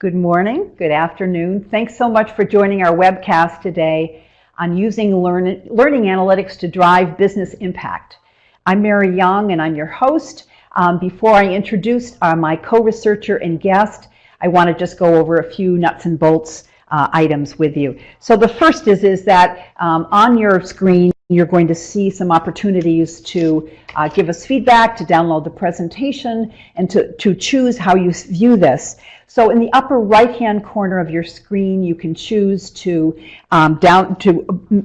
Good morning, good afternoon. Thanks so much for joining our webcast today on using learning analytics to drive business impact. I'm Mary Young and I'm your host. Before I introduce my co-researcher and guest, I want to just go over a few nuts and bolts items with you. So the first is that on your screen you're going to see some opportunities to give us feedback, to download the presentation, and to choose how you view this. So in the upper right-hand corner of your screen, you can choose to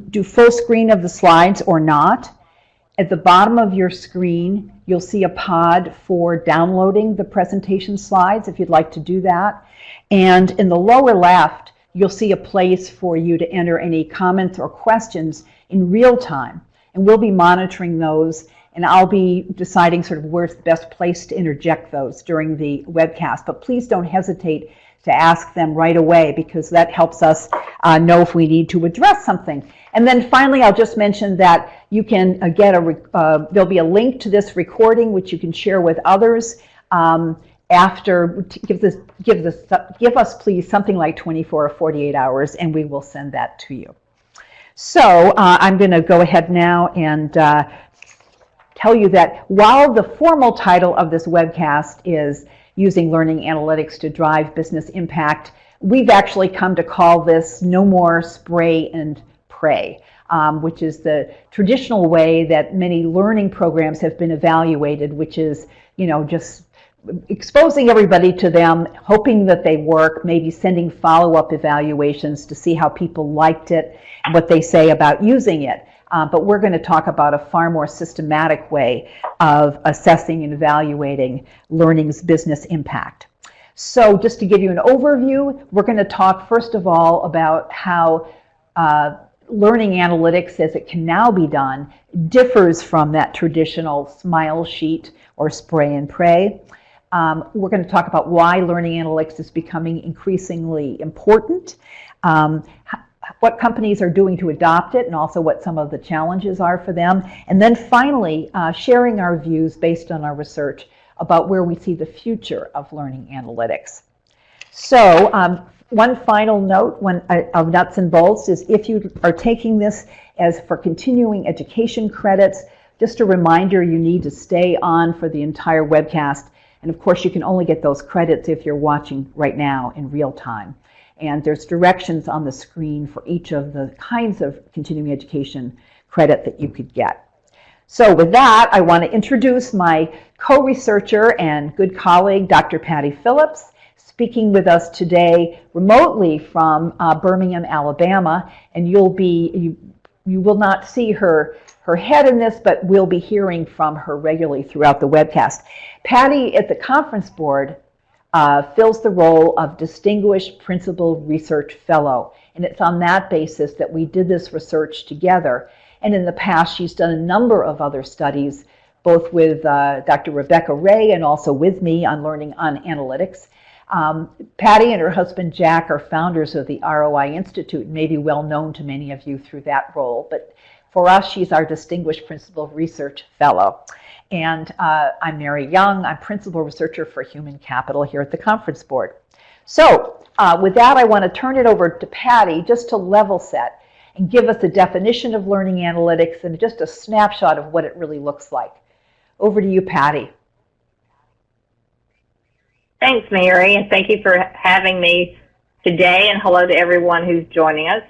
do full screen of the slides or not. At the bottom of your screen, you'll see a pod for downloading the presentation slides if you'd like to do that. And in the lower left, you'll see a place for you to enter any comments or questions in real time. And we'll be monitoring those, and I'll be deciding sort of where's the best place to interject those during the webcast. But please don't hesitate to ask them right away, because that helps us know if we need to address something. And then finally, I'll just mention that you can get there'll be a link to this recording which you can share with others after. Give us please something like 24 or 48 hours, and we will send that to you. So I'm going to go ahead now and tell you that while the formal title of this webcast is Using Learning Analytics to Drive Business Impact, we've actually come to call this No More Spray and Pray, which is the traditional way that many learning programs have been evaluated, which is, just exposing everybody to them, hoping that they work, maybe sending follow-up evaluations to see how people liked it and what they say about using it. But we're going to talk about a far more systematic way of assessing and evaluating learning's business impact. So just to give you an overview, we're going to talk first of all about how learning analytics as it can now be done differs from that traditional smile sheet or spray and pray. We're going to talk about why learning analytics is becoming increasingly important, what companies are doing to adopt it, and also what some of the challenges are for them. And then finally, sharing our views based on our research about where we see the future of learning analytics. So one final note of nuts and bolts is if you are taking this as for continuing education credits, just a reminder, you need to stay on for the entire webcast. And of course, you can only get those credits if you're watching right now in real time. And there's directions on the screen for each of the kinds of continuing education credit that you could get. So with that, I want to introduce my co-researcher and good colleague, Dr. Patty Phillips, speaking with us today remotely from Birmingham, Alabama. And you will not see her head in this, but we'll be hearing from her regularly throughout the webcast. Patty at the Conference Board fills the role of Distinguished Principal Research Fellow, and it's on that basis that we did this research together. And in the past, she's done a number of other studies, both with Dr. Rebecca Ray and also with me on learning on analytics. Patty and her husband Jack are founders of the ROI Institute, maybe well known to many of you through that role, but for us, she's our Distinguished Principal Research Fellow. And I'm Mary Young. I'm Principal Researcher for Human Capital here at the Conference Board. So with that, I want to turn it over to Patty just to level set and give us a definition of learning analytics and just a snapshot of what it really looks like. Over to you, Patty. Thanks, Mary, and thank you for having me today, and hello to everyone who's joining us.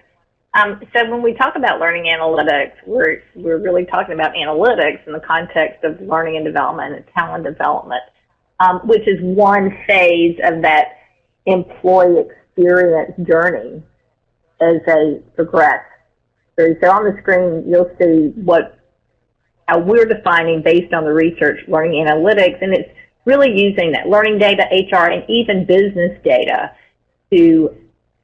So when we talk about learning analytics, we're really talking about analytics in the context of learning and development and talent development, which is one phase of that employee experience journey as they progress. So on the screen, you'll see how we're defining, based on the research, learning analytics, and it's really using that learning data, HR, and even business data to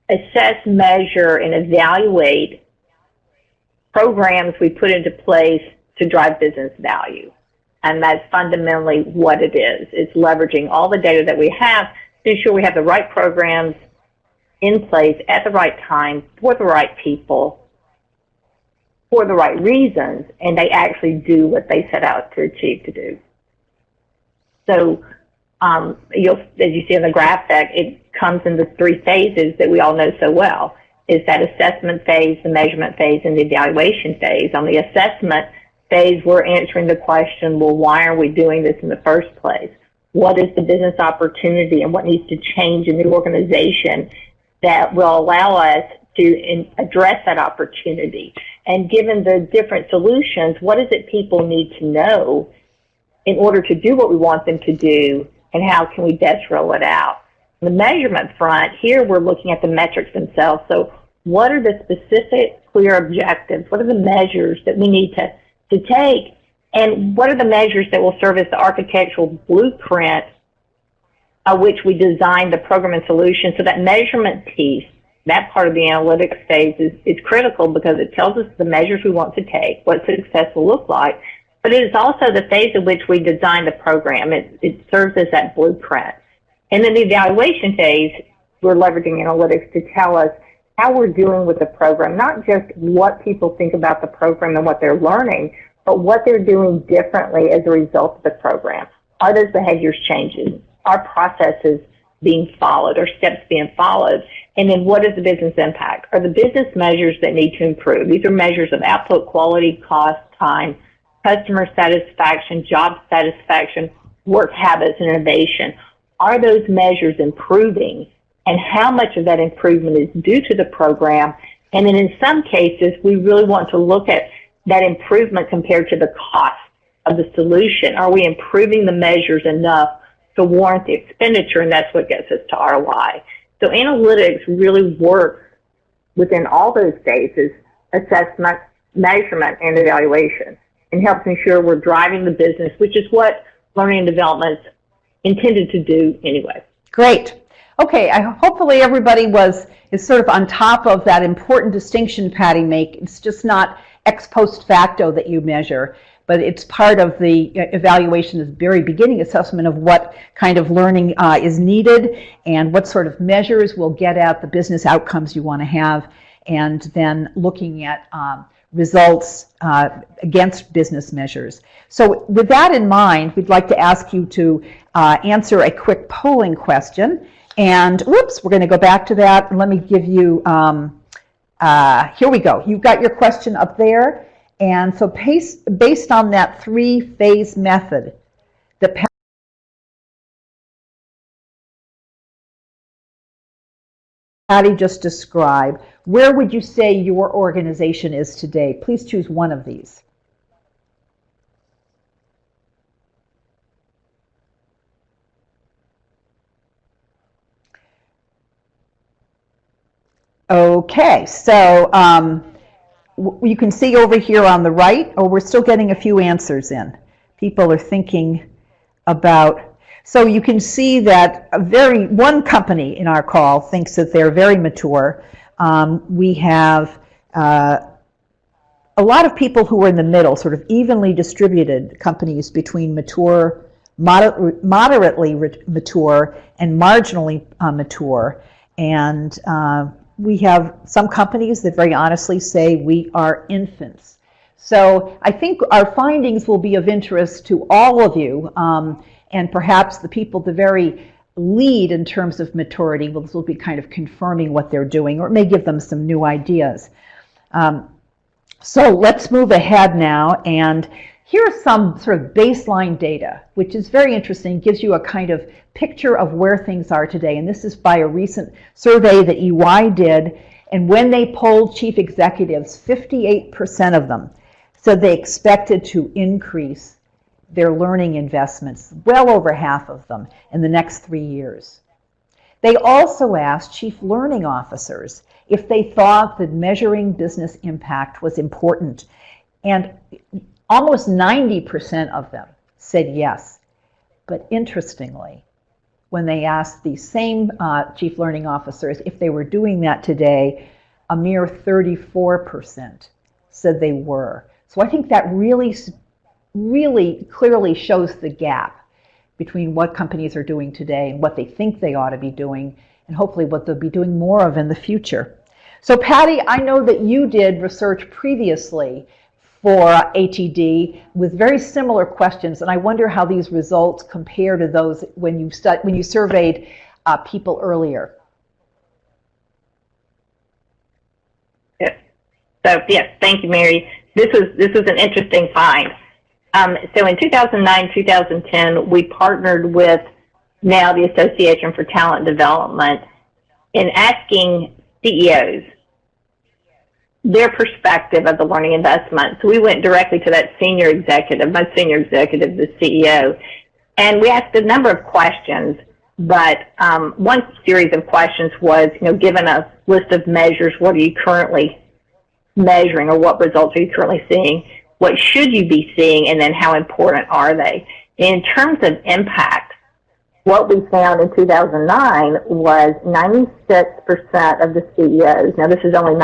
assess, measure, and evaluate programs we put into place to drive business value. And that's fundamentally what it is. It's leveraging all the data that we have to ensure we have the right programs in place at the right time for the right people, for the right reasons, and they actually do what they set out to achieve to do. So As you see in the graphic, it comes in the three phases that we all know so well. Is that assessment phase, the measurement phase, and the evaluation phase. On the assessment phase, we're answering the question, well, why are we doing this in the first place? What is the business opportunity and what needs to change in the organization that will allow us to address that opportunity? And given the different solutions, what is it people need to know in order to do what we want them to do, and how can we best roll it out? On the measurement front, here we're looking at the metrics themselves. So what are the specific, clear objectives? What are the measures that we need to take? And what are the measures that will serve as the architectural blueprint of which we design the program and solution? So that measurement piece, that part of the analytics phase is critical because it tells us the measures we want to take, what success will look like, but it is also the phase in which we design the program. It serves as that blueprint. And then the evaluation phase, we're leveraging analytics to tell us how we're doing with the program, not just what people think about the program and what they're learning, but what they're doing differently as a result of the program. Are those behaviors changing? Are processes being followed or steps being followed? And then what is the business impact? Are the business measures that need to improve? These are measures of output, quality, cost, time, customer satisfaction, job satisfaction, work habits, and innovation. Are those measures improving? And how much of that improvement is due to the program? And then in some cases, we really want to look at that improvement compared to the cost of the solution. Are we improving the measures enough to warrant the expenditure? And that's what gets us to ROI. So analytics really work within all those phases: assessment, measurement, and evaluation, and helps ensure we're driving the business, which is what learning and development's intended to do anyway. Great. Okay, hopefully everybody is sort of on top of that important distinction Patty made. It's just not ex post facto that you measure, but it's part of the evaluation, the very beginning assessment of what kind of learning is needed and what sort of measures will get at the business outcomes you want to have, and then looking at results against business measures. So with that in mind, we'd like to ask you to answer a quick polling question. And whoops, we're going to go back to that. And let me give you, here we go. You've got your question up there. And so based on that three-phase method that Patty just described, where would you say your organization is today? Please choose one of these. Okay, so you can see over here on the right, we're still getting a few answers in. People are thinking about, so you can see that one company in our call thinks that they're very mature. We have a lot of people who are in the middle, sort of evenly distributed companies between mature, moderately mature, and marginally mature. And we have some companies that very honestly say we are infants. So I think our findings will be of interest to all of you, and perhaps the people at the very lead in terms of maturity will be kind of confirming what they're doing, or it may give them some new ideas. So let's move ahead now, and here's some sort of baseline data, which is very interesting, gives you a kind of picture of where things are today. And this is by a recent survey that EY did. And when they polled chief executives, 58% of them said they expected to increase their learning investments, well over half of them, in the next 3 years. They also asked chief learning officers if they thought that measuring business impact was important. And almost 90% of them said yes. But interestingly, when they asked the same chief learning officers if they were doing that today, a mere 34% said they were. So I think that really clearly shows the gap between what companies are doing today and what they think they ought to be doing, and hopefully what they'll be doing more of in the future. So Patty, I know that you did research previously for ATD with very similar questions, and I wonder how these results compare to those when you surveyed people earlier. Yes. So yes, thank you, Mary. This was an interesting find. So in 2009, 2010, we partnered with now the Association for Talent Development in asking CEOs their perspective of the learning investment. So we went directly to that senior executive, my senior executive, the CEO, and we asked a number of questions. But one series of questions was, given a list of measures, what are you currently measuring, or what results are you currently seeing? What should you be seeing, and then how important are they? In terms of impact, what we found in 2009 was 96% of the CEOs, now this is only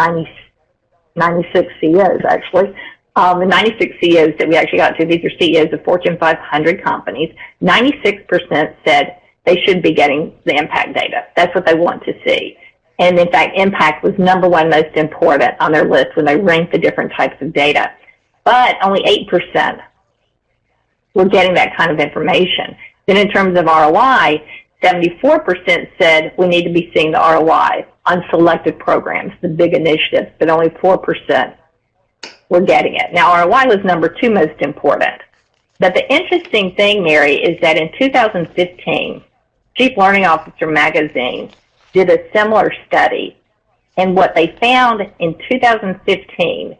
96 CEOs actually, the 96 CEOs that we actually got to, these are CEOs of Fortune 500 companies, 96% said they should be getting the impact data. That's what they want to see. And in fact, impact was number one most important on their list when they ranked the different types of data. But only 8% were getting that kind of information. Then in terms of ROI, 74% said we need to be seeing the ROI on selected programs, the big initiatives, but only 4% were getting it. Now, ROI was number two most important. But the interesting thing, Mary, is that in 2015, Chief Learning Officer magazine did a similar study. And what they found in 2015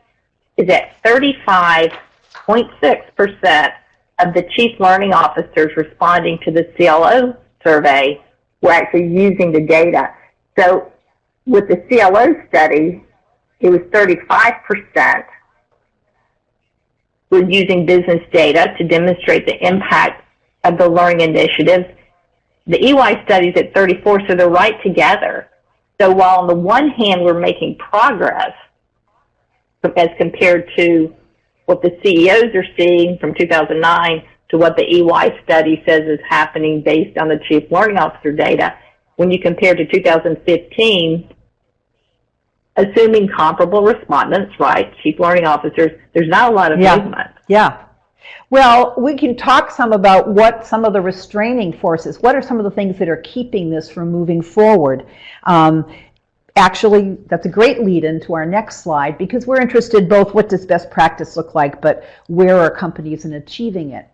is that 35.6% of the chief learning officers responding to the CLO survey were actually using the data. So with the CLO study, it was 35% were using business data to demonstrate the impact of the learning initiatives. The EY study's at 34, so they're right together. So while on the one hand we're making progress as compared to what the CEOs are seeing from 2009 to what the EY study says is happening based on the Chief Learning Officer data, when you compare to 2015, assuming comparable respondents, right, Chief Learning Officers, there's not a lot of movement. Yeah. Well, we can talk some about what some of the restraining forces, what are some of the things that are keeping this from moving forward. Actually, that's a great lead into our next slide, because we're interested both what does best practice look like, but where are companies in achieving it.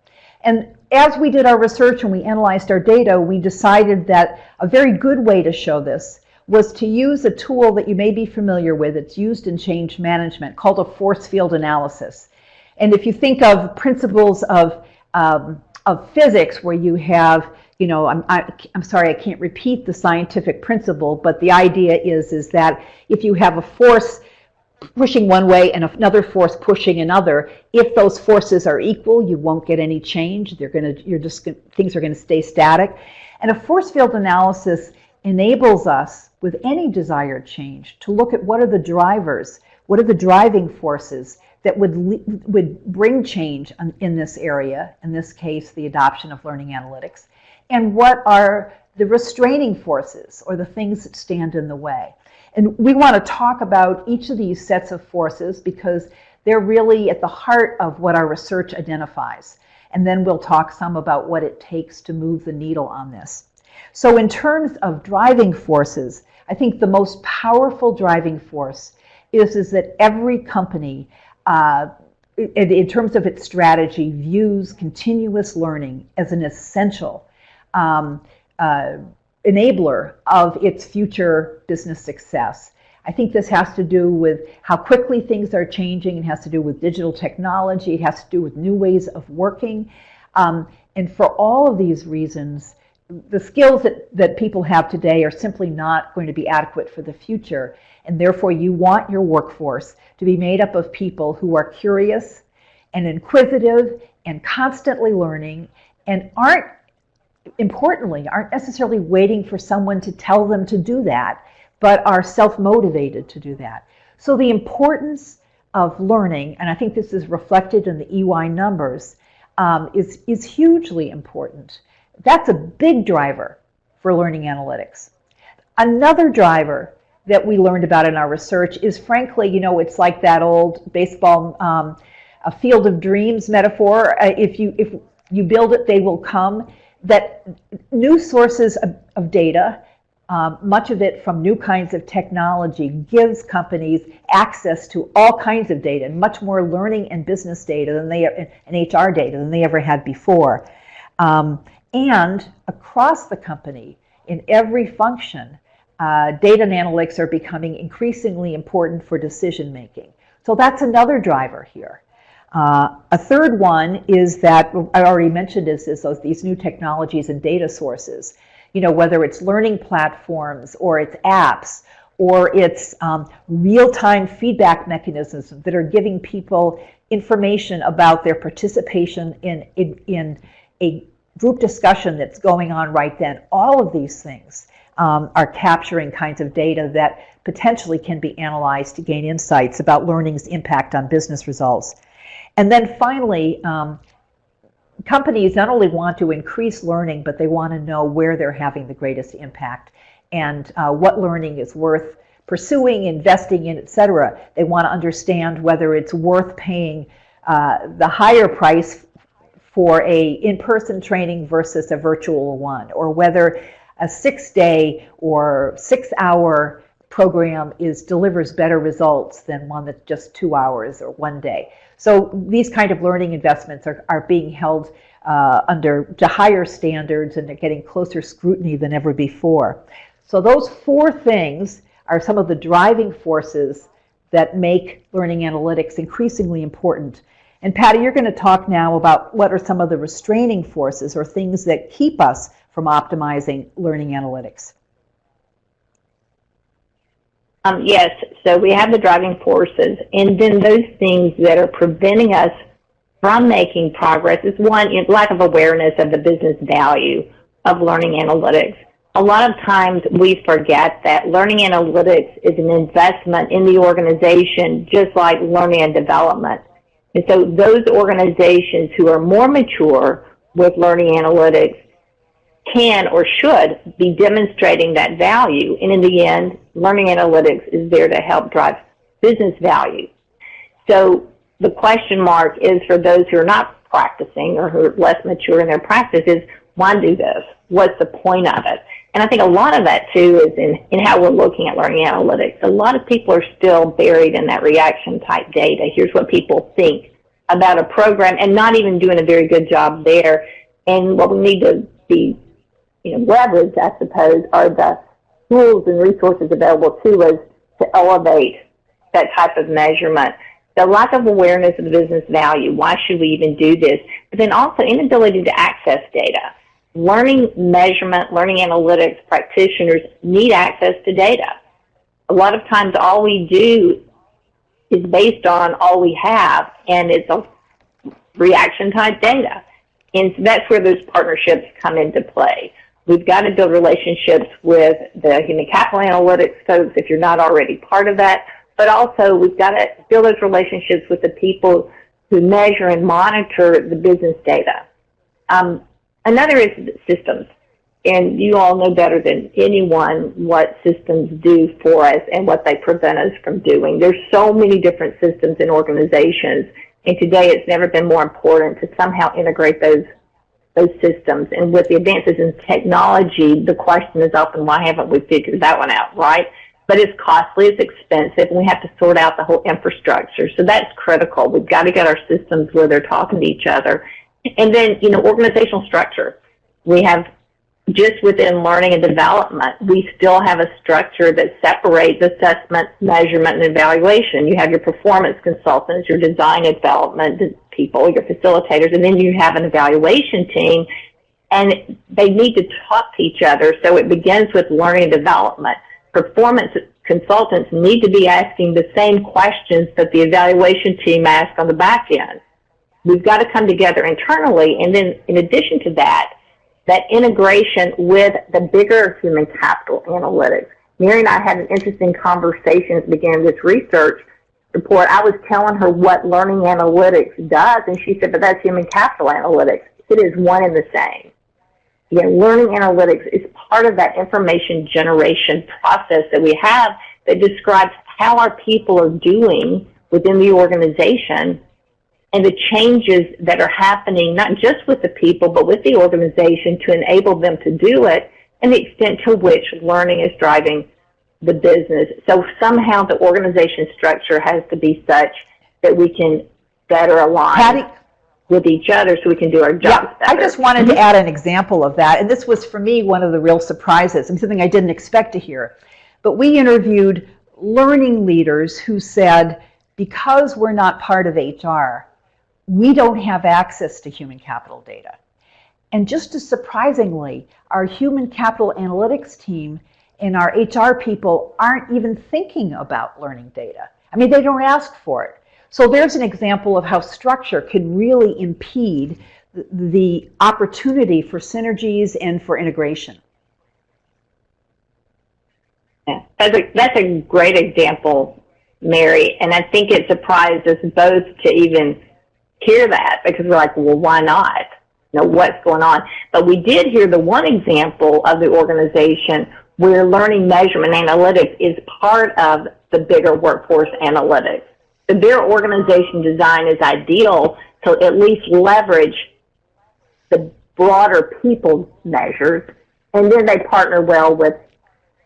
And as we did our research and we analyzed our data, we decided that a very good way to show this was to use a tool that you may be familiar with. It's used in change management called a force field analysis. And if you think of principles of physics where you have, I'm sorry, I can't repeat the scientific principle, but the idea is that if you have a force pushing one way and another force pushing another, if those forces are equal, you won't get any change. Things are going to stay static. And a force field analysis enables us with any desired change to look at what are the drivers, what are the driving forces that would bring change in this area, in this case, the adoption of learning analytics, and what are the restraining forces or the things that stand in the way. And we want to talk about each of these sets of forces because they're really at the heart of what our research identifies. And then we'll talk some about what it takes to move the needle on this. So in terms of driving forces, I think the most powerful driving force is that every company, in terms of its strategy, views continuous learning as an essential enabler of its future business success. I think this has to do with how quickly things are changing. It has to do with digital technology. It has to do with new ways of working. And for all of these reasons, the skills that people have today are simply not going to be adequate for the future. And therefore, you want your workforce to be made up of people who are curious and inquisitive and constantly learning and aren't necessarily waiting for someone to tell them to do that, but are self-motivated to do that. So the importance of learning, and I think this is reflected in the EY numbers, is hugely important. That's a big driver for learning analytics. Another driver that we learned about in our research is, frankly, it's like that old baseball a field of dreams metaphor. If you build it, they will come. That new sources of data, much of it from new kinds of technology, gives companies access to all kinds of data, and much more learning and business data than and HR data than they ever had before. And across the company, in every function, data and analytics are becoming increasingly important for decision making. So that's another driver here. A third one is that I already mentioned is these new technologies and data sources. You know, whether it's learning platforms or it's apps or it's real-time feedback mechanisms that are giving people information about their participation in a group discussion that's going on right then. All of these things are capturing kinds of data that potentially can be analyzed to gain insights about learning's impact on business results. And then finally, companies not only want to increase learning, but they want to know where they're having the greatest impact and what learning is worth pursuing, investing in, et cetera. They want to understand whether it's worth paying the higher price for a in-person training versus a virtual one, or whether a 6-day or 6-hour program delivers better results than one that's just 2 hours or 1 day. So these kind of learning investments are being held to higher standards, and they're getting closer scrutiny than ever before. So those 4 things are some of the driving forces that make learning analytics increasingly important. And Patty, you're going to talk now about what are some of the restraining forces or things that keep us from optimizing learning analytics. Yes, so we have the driving forces, and then those things that are preventing us from making progress is one, lack of awareness of the business value of learning analytics. A lot of times we forget that learning analytics is an investment in the organization, just like learning and development. And so those organizations who are more mature with learning analytics can or should be demonstrating that value. And in the end, learning analytics is there to help drive business value. So the question mark is for those who are not practicing or who are less mature in their practice is, why do this? What's the point of it? And I think a lot of that, too, is in how we're looking at learning analytics. A lot of people are still buried in that reaction-type data. Here's what people think about a program and not even doing a very good job there. And what we need to be leverage, I suppose, are the tools and resources available to us to elevate that type of measurement. The lack of awareness of the business value, why should we even do this? But then also inability to access data. Learning measurement, learning analytics practitioners need access to data. A lot of times all we do is based on all we have, and it's a reaction-type data. And so that's where those partnerships come into play. We've got to build relationships with the human capital analytics folks if you're not already part of that, but also we've got to build those relationships with the people who measure and monitor the business data. Another is systems, and you all know better than anyone what systems do for us and what they prevent us from doing. There's so many different systems in organizations, and today it's never been more important to somehow integrate those systems. And with the advances in technology, the question is often, why haven't we figured that one out, right? But it's costly, it's expensive, and we have to sort out the whole infrastructure. So that's critical. We've got to get our systems where they're talking to each other. And then, organizational structure. We have, just within learning and development, we still have a structure that separates assessment, measurement, and evaluation. You have your performance consultants, your design and development people, your facilitators, and then you have an evaluation team, and they need to talk to each other. So it begins with learning and development. Performance consultants need to be asking the same questions that the evaluation team asks on the back end. We've got to come together internally, and then in addition to that, that integration with the bigger human capital analytics. Mary and I had an interesting conversation at the beginning of this research report. I was telling her what learning analytics does, and she said, but that's human capital analytics. It is one and the same. Again, learning analytics is part of that information generation process that we have that describes how our people are doing within the organization and the changes that are happening, not just with the people, but with the organization to enable them to do it, and the extent to which learning is driving the business. So somehow the organization structure has to be such that we can better align with each other so we can do our jobs better. I just wanted to add an example of that, and this was for me one of the real surprises and something I didn't expect to hear. But we interviewed learning leaders who said, because we're not part of HR, we don't have access to human capital data. And just as surprisingly, our human capital analytics team and our HR people aren't even thinking about learning data. I mean, they don't ask for it. So there's an example of how structure can really impede the opportunity for synergies and for integration. Yeah, that's a great example, Mary, and I think it surprised us both to even hear that, because we're like, well, why not? You know, what's going on? But we did hear the one example of the organization where learning measurement analytics is part of the bigger workforce analytics. Their organization design is ideal to at least leverage the broader people measures, and then they partner well with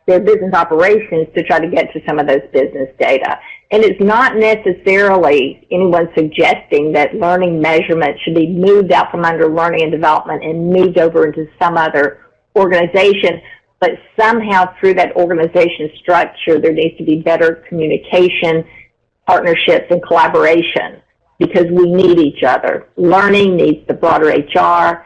their business operations to try to get to some of those business data. And it's not necessarily anyone suggesting that learning measurement should be moved out from under learning and development and moved over into some other organization, but somehow through that organization structure there needs to be better communication, partnerships, and collaboration, because we need each other. Learning needs the broader HR,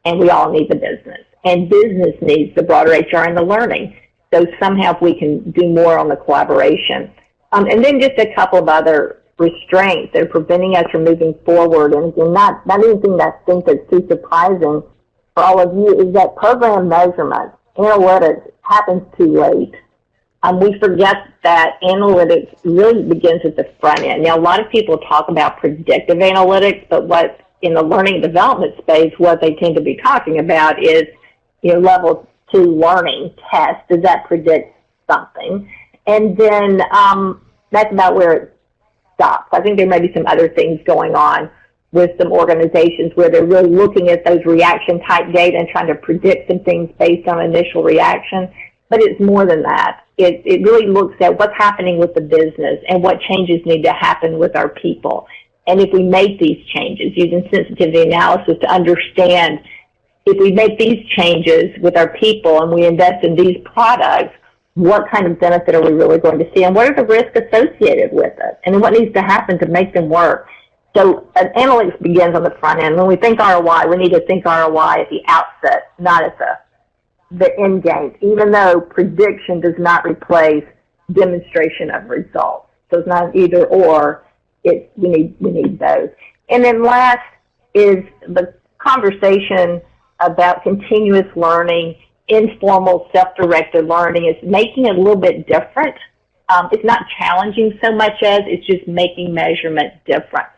and we all need the business. And business needs the broader HR and the learning. So somehow if we can do more on the collaboration. And then just a couple of other restraints that are preventing us from moving forward. And again, not anything that I think that's too surprising for all of you, is that program measurement, analytics, happens too late. We forget that analytics really begins at the front end. Now, a lot of people talk about predictive analytics, but what in the learning and development space, what they tend to be talking about is, level 2 learning test. Does that predict something? And then that's about where it stops. I think there may be some other things going on with some organizations where they're really looking at those reaction type data and trying to predict some things based on initial reaction. But it's more than that. It really looks at what's happening with the business and what changes need to happen with our people. And if we make these changes using sensitivity analysis to understand, if we make these changes with our people and we invest in these products, what kind of benefit are we really going to see? And what are the risks associated with it? And what needs to happen to make them work? So analytics begins on the front end. When we think ROI, we need to think ROI at the outset, not at the end game, even though prediction does not replace demonstration of results. So it's not either or, we need both. And then last is the conversation about continuous learning, informal, self-directed learning is making it a little bit different. It's not challenging so much as it's just making measurement different.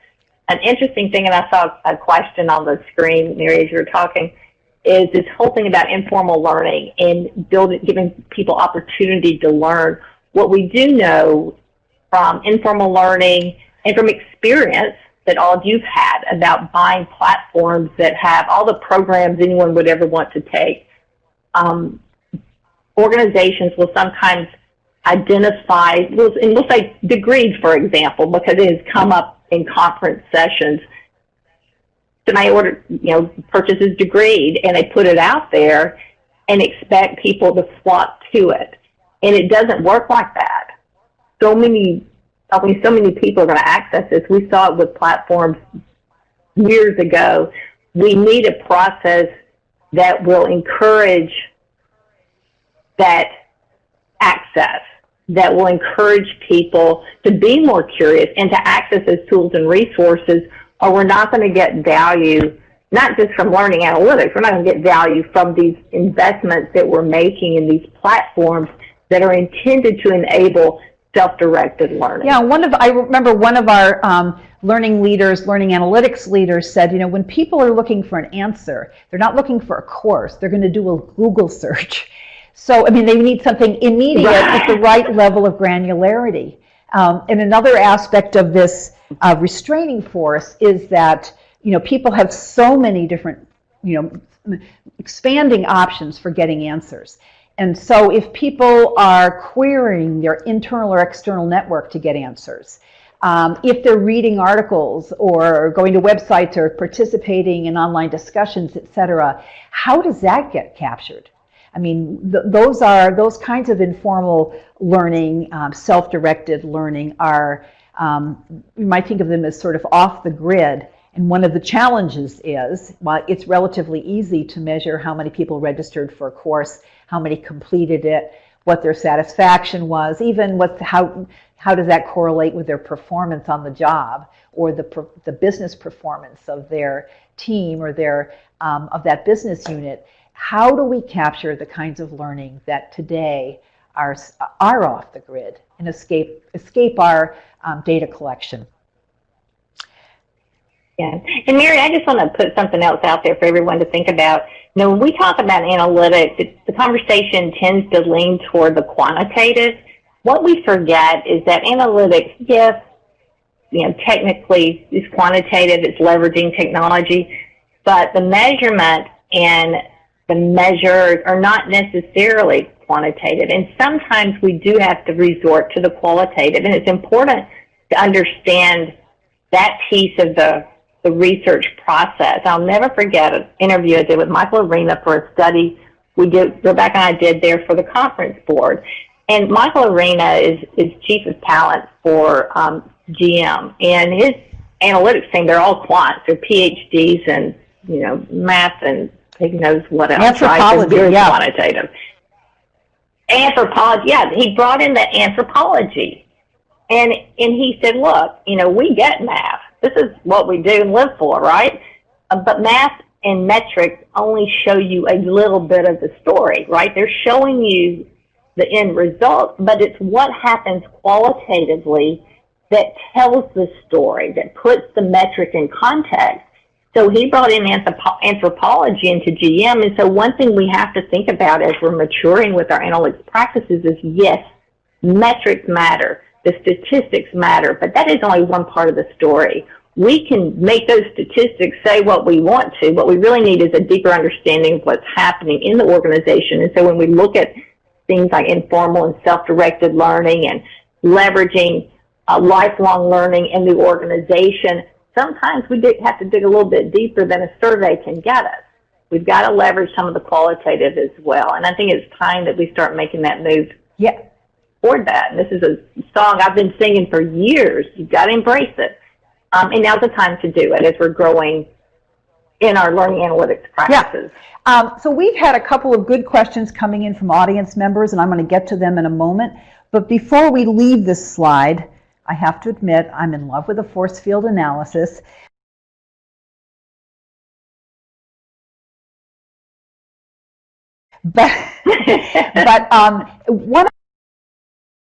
An interesting thing, and I saw a question on the screen, Mary, as you were talking, is this whole thing about informal learning and giving people opportunity to learn. What we do know from informal learning and from experience that all of you've had about buying platforms that have all the programs anyone would ever want to take, organizations will sometimes identify, and we'll say degrees, for example, because it has come up in conference sessions. Somebody purchases Degreed, and they put it out there and expect people to flock to it. And it doesn't work like that. So many people are going to access this. We saw it with platforms years ago. We need a process that will encourage that access, that will encourage people to be more curious and to access those tools and resources, or we're not going to get value, not just from learning analytics, we're not going to get value from these investments that we're making in these platforms that are intended to enable self-directed learning. Yeah, I remember one of our learning analytics leaders said, when people are looking for an answer, they're not looking for a course, they're going to do a Google search. So, they need something immediate at the right level of granularity. And another aspect of this restraining force is that, people have so many different, expanding options for getting answers. And so if people are querying their internal or external network to get answers, if they're reading articles or going to websites or participating in online discussions, etc., how does that get captured? I mean, those kinds of informal learning, self-directed learning are, we might think of them as sort of off the grid. And one of the challenges is, well, it's relatively easy to measure how many people registered for a course, how many completed it, what their satisfaction was, even how does that correlate with their performance on the job or the business performance of their team or their of that business unit. How do we capture the kinds of learning that today are off the grid and escape our data collection? Yeah. And Mary, I just want to put something else out there for everyone to think about. When we talk about analytics, the conversation tends to lean toward the quantitative. What we forget is that analytics, yes, technically is quantitative, it's leveraging technology, but the measurement and the measures are not necessarily quantitative. And sometimes we do have to resort to the qualitative. And it's important to understand that piece of the research process. I'll never forget an interview I did with Michael Arena for a study Rebecca and I did there for the conference board. And Michael Arena is chief of talent for GM. And his analytics team, they're all quants. They're PhDs in, math and who knows what else. Anthropology, right? yeah. Quantitative. Anthropology, yeah. He brought in the anthropology. And he said, look, we get math. This is what we do and live for, right? But math and metrics only show you a little bit of the story, right? They're showing you the end result, but it's what happens qualitatively that tells the story, that puts the metric in context. So he brought in anthropology into GM, and so one thing we have to think about as we're maturing with our analytics practices is, yes, metrics matter. The statistics matter, but that is only one part of the story. We can make those statistics say what we want to. What we really need is a deeper understanding of what's happening in the organization. And so when we look at things like informal and self-directed learning and leveraging lifelong learning in the organization, sometimes we have to dig a little bit deeper than a survey can get us. We've got to leverage some of the qualitative as well. And I think it's time that we start making that move. Yeah. Toward that. And this is a song I've been singing for years. You've got to embrace it. And now's the time to do it as we're growing in our learning analytics practices. Yeah. So we've had a couple of good questions coming in from audience members, and I'm going to get to them in a moment. But before we leave this slide, I have to admit I'm in love with a force field analysis. But one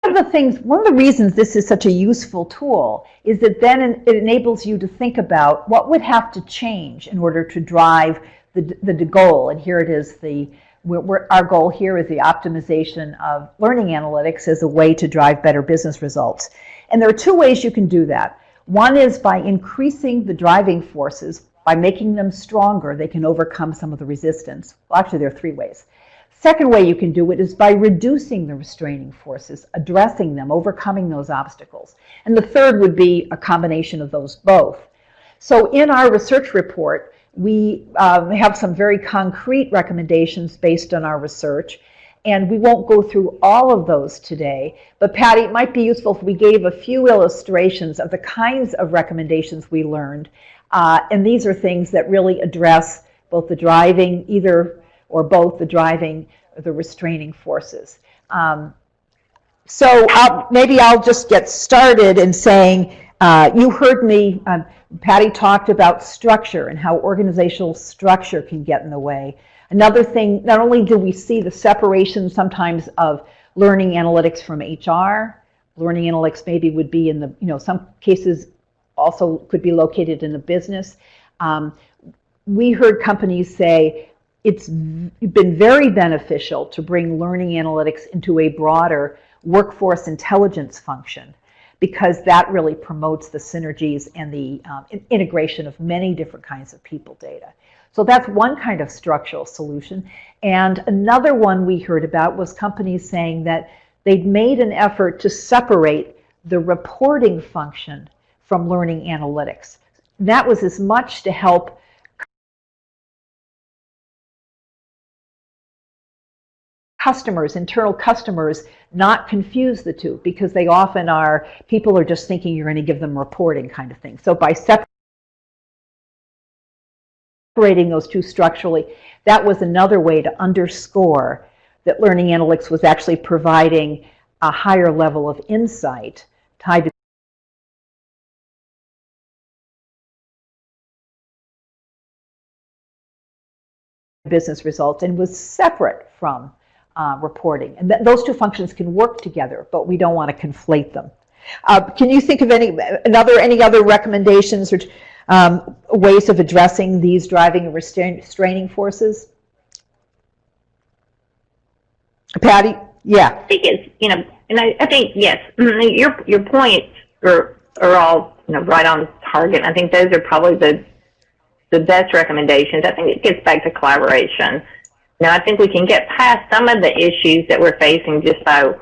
of the reasons this is such a useful tool is that then it enables you to think about what would have to change in order to drive the goal. And here it is, our goal here is the optimization of learning analytics as a way to drive better business results. And there are two ways you can do that. One is by increasing the driving forces, by making them stronger, they can overcome some of the resistance. Well, actually, there are three ways. Second way you can do it is by reducing the restraining forces, addressing them, overcoming those obstacles. And the third would be a combination of those both. So in our research report, we have some very concrete recommendations based on our research, and we won't go through all of those today. But Patty, it might be useful if we gave a few illustrations of the kinds of recommendations we learned. And these are things that really address both the driving, or both the driving or the restraining forces. So maybe I'll just get started in saying, you heard me, Patty talked about structure and how organizational structure can get in the way. Another thing, not only do we see the separation sometimes of learning analytics from HR, learning analytics maybe would be in the, some cases also could be located in the business. We heard companies say, it's been very beneficial to bring learning analytics into a broader workforce intelligence function. because that really promotes the synergies and the integration of many different kinds of people data. So that's one kind of structural solution. And another one we heard about was companies saying that they'd made an effort to separate the reporting function from learning analytics. That was as much to help customers, internal customers, not confuse the two, because they often are, people are just thinking you're going to give them reporting kind of thing. So by separating those two structurally, that was another way to underscore that learning analytics was actually providing a higher level of insight tied to business results and was separate from reporting. And those two functions can work together, but we don't want to conflate them. Can you think of any other recommendations or ways of addressing these driving and restraining forces? Patty? Yeah. I think it's, and I think, yes, your points are all, right on target. I think those are probably the best recommendations. I think it gets back to collaboration. I think we can get past some of the issues that we're facing just by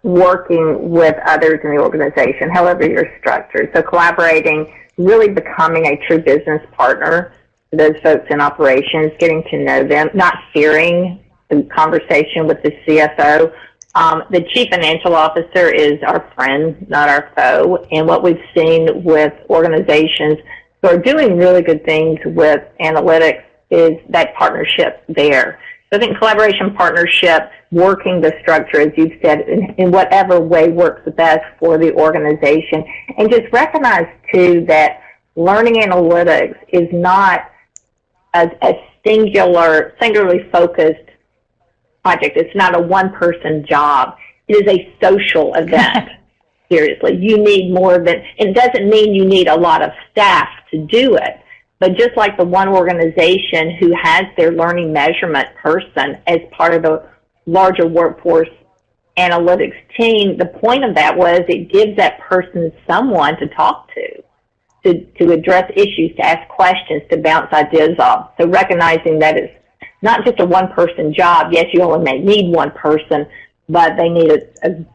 working with others in the organization, however you're structured. So collaborating, really becoming a true business partner to those folks in operations, getting to know them, not fearing the conversation with the CFO. The chief financial officer is our friend, not our foe. And what we've seen with organizations who are doing really good things with analytics is that partnership there. So I think collaboration, partnership, working the structure, as you've said, in whatever way works the best for the organization. And just recognize, too, that learning analytics is not a singularly focused project. It's not a one-person job. It is a social event. Seriously, you need more than, it doesn't mean you need a lot of staff to do it. But just like the one organization who has their learning measurement person as part of the larger workforce analytics team, the point of that was it gives that person someone to talk to address issues, to ask questions, to bounce ideas off. So recognizing that it's not just a one-person job. Yes, you only may need one person, but they need a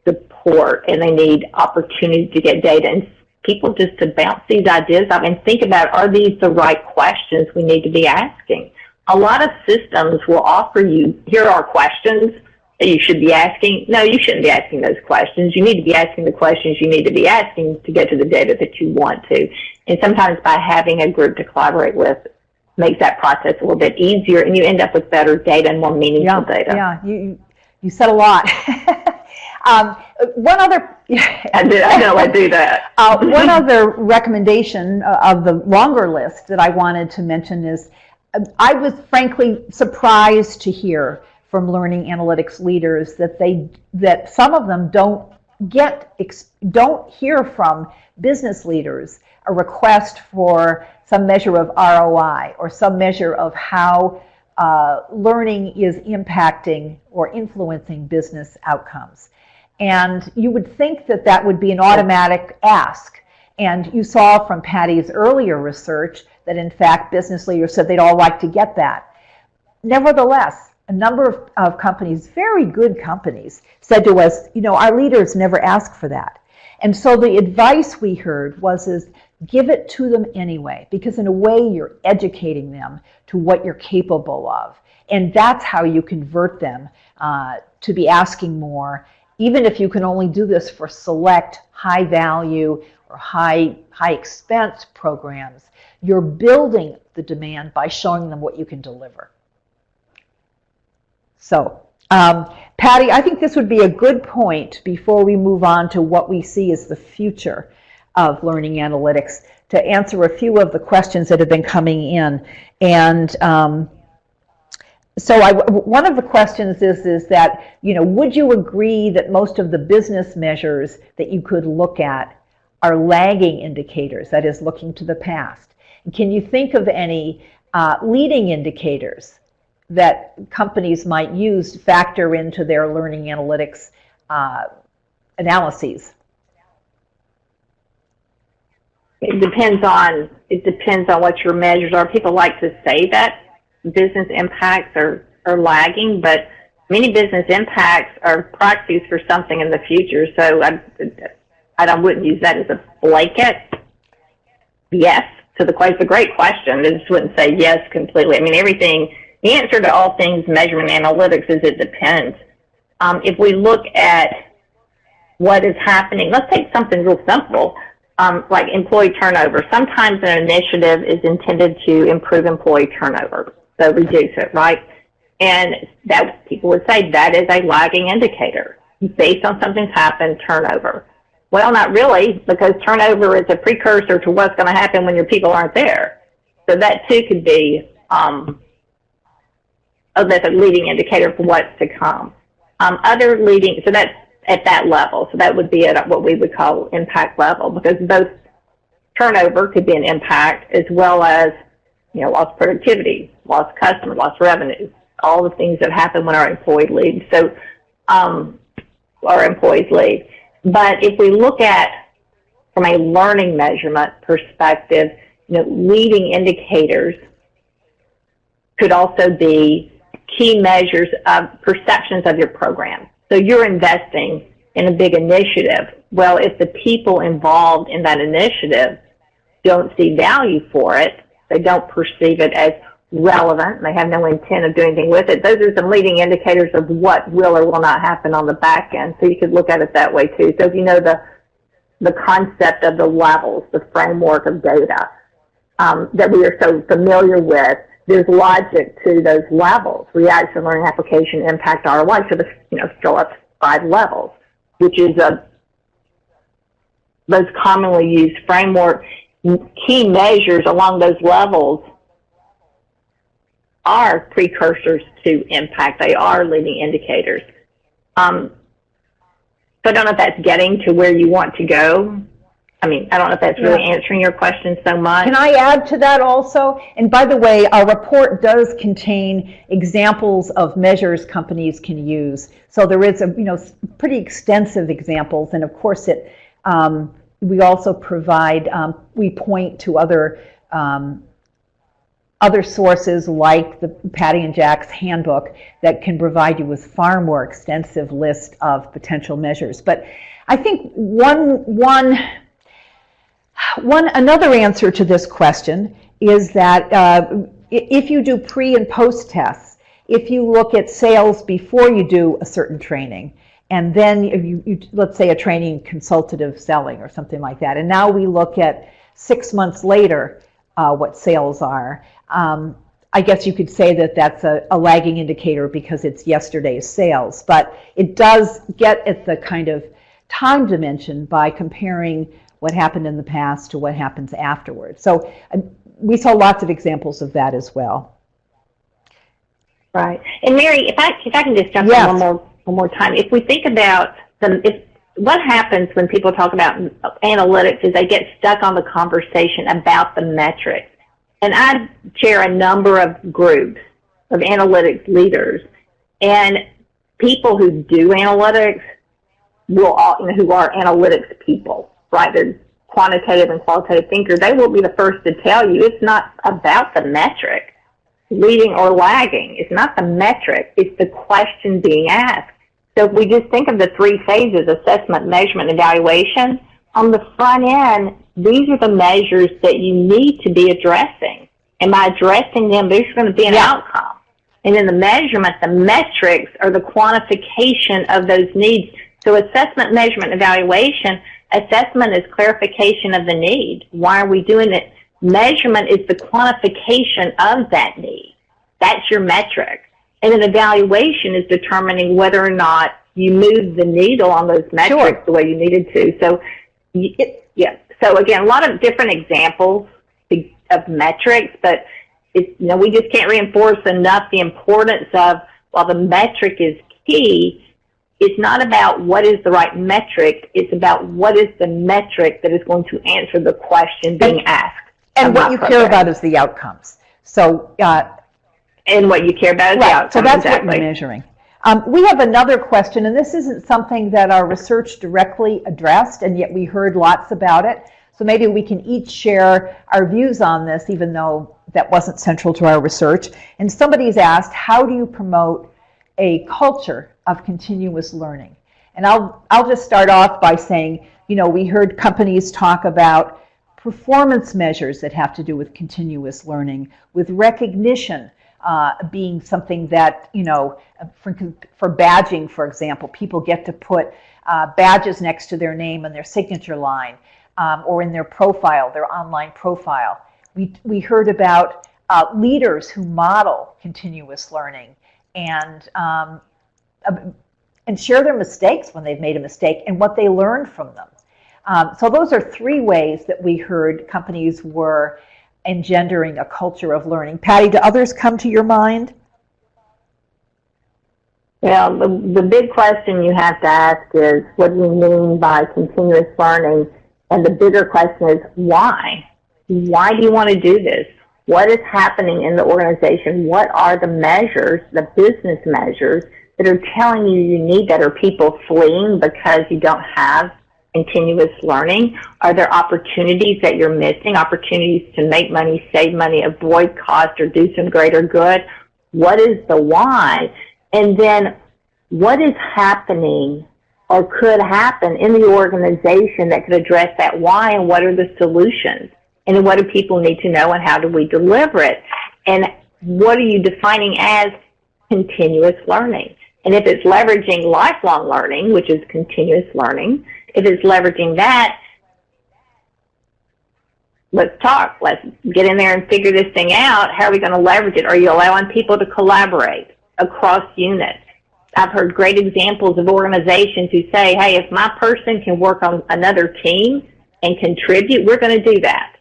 support and they need opportunities to get data and people just to bounce these ideas off and think about, are these the right questions we need to be asking? A lot of systems will offer you, here are questions that you should be asking. No, you shouldn't be asking those questions. You need to be asking the questions you need to be asking to get to the data that you want to. And sometimes by having a group to collaborate with makes that process a little bit easier and you end up with better data and more meaningful data. Yeah, you said a lot. One other, I know I do that. One other recommendation of the longer list that I wanted to mention is, I was frankly surprised to hear from learning analytics leaders that some of them don't hear from business leaders a request for some measure of ROI or some measure of how learning is impacting or influencing business outcomes. And you would think that that would be an automatic ask. And you saw from Patty's earlier research that, in fact, business leaders said they'd all like to get that. Nevertheless, a number of companies, very good companies, said to us, our leaders never ask for that. And so the advice we heard was give it to them anyway, because in a way you're educating them to what you're capable of. And that's how you convert them to be asking more, even if you can only do this for select high value or high expense programs. You're building the demand by showing them what you can deliver. So, Patty, I think this would be a good point before we move on to what we see as the future of learning analytics, to answer a few of the questions that have been coming in. And so one of the questions is that, would you agree that most of the business measures that you could look at are lagging indicators, that is, looking to the past? And can you think of any leading indicators that companies might use to factor into their learning analytics analyses? it depends on what your measures are. People like to say that business impacts are lagging, but many business impacts are proxies for something in the future. So I wouldn't use that as a blanket. Yes to the question. It's a great question. I just wouldn't say yes completely. I mean, the answer to all things measurement analytics is it depends. If we look at what is happening, let's take something real simple, like employee turnover. Sometimes an initiative is intended to improve employee turnover, so reduce it, right? And that people would say that is a lagging indicator based on something's happened, turnover. Well, not really, because turnover is a precursor to what's going to happen when your people aren't there. So that too could be that's a leading indicator for what's to come. So that's at that level. So that would be at what we would call impact level, because both turnover could be an impact as well as, lost productivity, lost customer, lost revenue, all the things that happen when our employee leaves. So our employees leave. But if we look at from a learning measurement perspective, leading indicators could also be key measures of perceptions of your program. So you're investing in a big initiative. Well, if the people involved in that initiative don't see value for it, they don't perceive it as relevant, they have no intent of doing anything with it, those are some leading indicators of what will or will not happen on the back end. So you could look at it that way too. So if you know the concept of the levels, the framework of data that we are so familiar with, there's logic to those levels: reaction, learning, application, impact, ROI. So still up 5 levels, which is those commonly used framework. Key measures along those levels are precursors to impact. They are leading indicators. So I don't know if that's getting to where you want to go. I don't know if that's really answering your question so much. Can I add to that also? And by the way, our report does contain examples of measures companies can use. So there is pretty extensive examples, and of course we also provide, we point to other sources like the Patty and Jack's handbook that can provide you with far more extensive list of potential measures. But I think another answer to this question is that if you do pre and post tests, if you look at sales before you do a certain training, and then you let's say a training consultative selling or something like that, and now we look at 6 months later what sales are, I guess you could say that that's a lagging indicator because it's yesterday's sales, but it does get at the kind of time dimension by comparing what happened in the past to what happens afterwards. So we saw lots of examples of that as well. Right. And Mary, if I can just jump in one more time. If we think about what happens when people talk about analytics is they get stuck on the conversation about the metrics. And I chair a number of groups of analytics leaders, and people who do analytics who are analytics people, right? They're quantitative and qualitative thinkers. They will be the first to tell you it's not about the metric, leading or lagging. It's not the metric. It's the question being asked. So if we just think of the 3 phases, assessment, measurement, evaluation, on the front end, these are the measures that you need to be addressing. And by addressing them, there's going to be an outcome. And in the measurement, the metrics are the quantification of those needs. So assessment, measurement, evaluation, assessment is clarification of the need. Why are we doing it? Measurement is the quantification of that need. That's your metric. And then evaluation is determining whether or not you move the needle on those metrics the way you needed to. So, So again, a lot of different examples of metrics, but we just can't reinforce enough the importance of, while the metric is key, it's not about what is the right metric, it's about what is the metric that is going to answer the question being asked. And what you care about is the outcomes. So, and what you care about is the outcomes. So that's what you're measuring. We have another question, and this isn't something that our research directly addressed, and yet we heard lots about it. So maybe we can each share our views on this, even though that wasn't central to our research. And somebody's asked, how do you promote a culture of continuous learning? And I'll just start off by saying, we heard companies talk about performance measures that have to do with continuous learning, with recognition being something that, for badging, for example, people get to put badges next to their name and their signature line, or in their profile, their online profile. We heard about leaders who model continuous learning and share their mistakes when they've made a mistake and what they learned from them. So those are 3 ways that we heard companies were engendering a culture of learning. Patty, do others come to your mind? Well, the big question you have to ask is, what do you mean by continuous learning? And the bigger question is, why? Why do you want to do this? What is happening in the organization? What are the measures, the business measures, that are telling you need that? Are people fleeing because you don't have continuous learning? Are there opportunities that you're missing, opportunities to make money, save money, avoid cost, or do some greater good? What is the why? And then what is happening or could happen in the organization that could address that why, and what are the solutions? And then what do people need to know, and how do we deliver it? And what are you defining as continuous learning? And if it's leveraging lifelong learning, which is continuous learning, if it's leveraging that, let's talk. Let's get in there and figure this thing out. How are we going to leverage it? Are you allowing people to collaborate across units? I've heard great examples of organizations who say, hey, if my person can work on another team and contribute, we're going to do that.